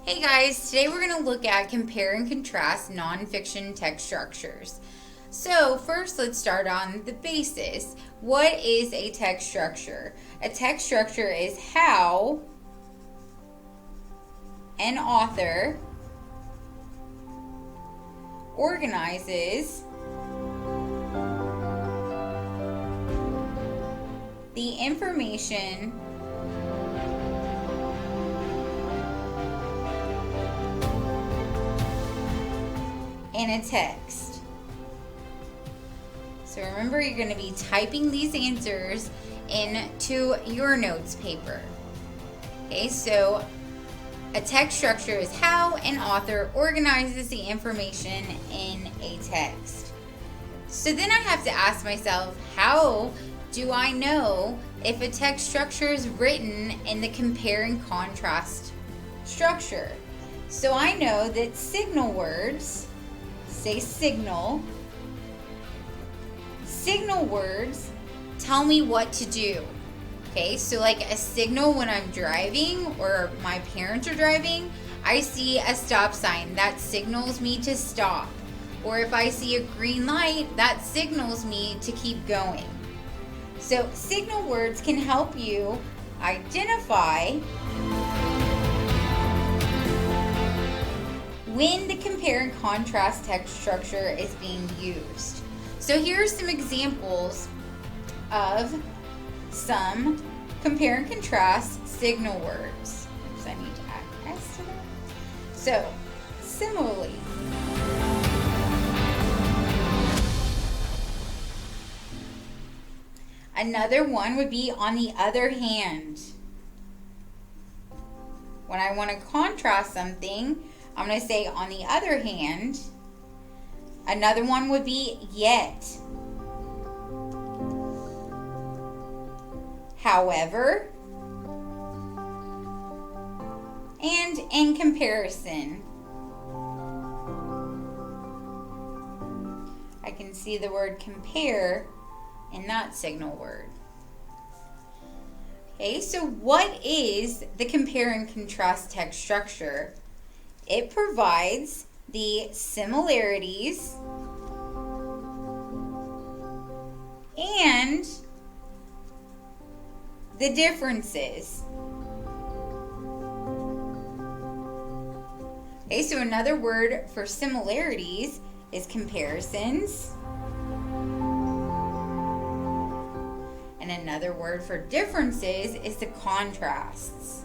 Hey guys, today we're going to look at compare and contrast nonfiction text structures. So first let's start on the basis. What is a text structure? A text structure is how an author organizes the information in a text. So remember, you're going to be typing these answers into your notes paper. Okay, so a text structure is how an author organizes the information in a text. So then I have to ask myself, how do I know if a text structure is written in the compare and contrast structure? So I know that signal words, say signal words tell me what to do. Okay, so like a signal when I'm driving or my parents are driving, I see a stop sign that signals me to stop. Or if I see a green light, that signals me to keep going. So signal words can help you identify when the compare and contrast text structure is being used. So here are some examples of some compare and contrast signal words. Oops, I need to add S to that. So, similarly. Another one would be on the other hand. When I want to contrast something, I'm going to say on the other hand. Another one would be yet. However. And in comparison. I can see the word compare in that signal word. Okay, so what is the compare and contrast text structure? It provides the similarities and the differences. Okay, so another word for similarities is comparisons. And another word for differences is the contrasts.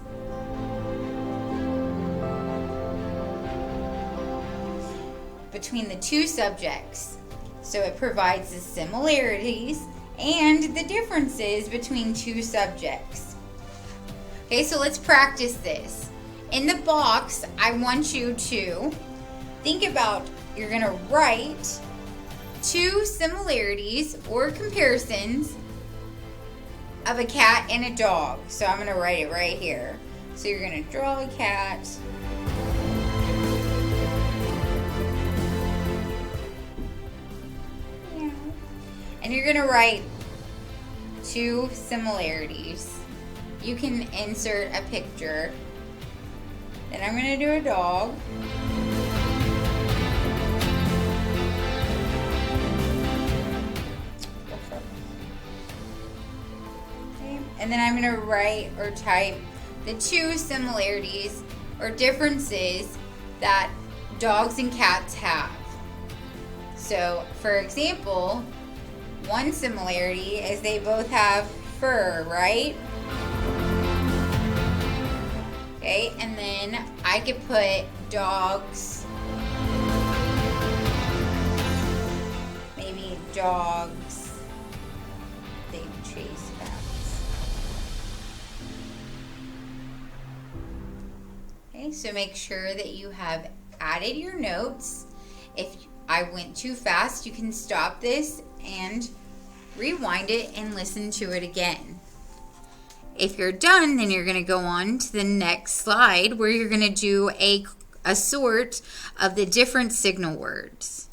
Between the two subjects. So it provides the similarities and the differences between two subjects. Okay, so let's practice this. In the box, I want you to think about, you're going to write two similarities or comparisons of a cat and a dog. So I'm going to write it right here. So you're going to draw a cat. And you're going to write two similarities. You can insert a picture. Then I'm going to do a dog. Okay. And then I'm going to write or type the two similarities or differences that dogs and cats have. So, for example, one similarity is they both have fur, right? Okay, and then I could put dogs, maybe dogs, they chase cats. Okay, so make sure that you have added your notes. If I went too fast, you can stop this and rewind it and listen to it again. If you're done, then you're going to go on to the next slide where you're going to do a sort of the different signal words.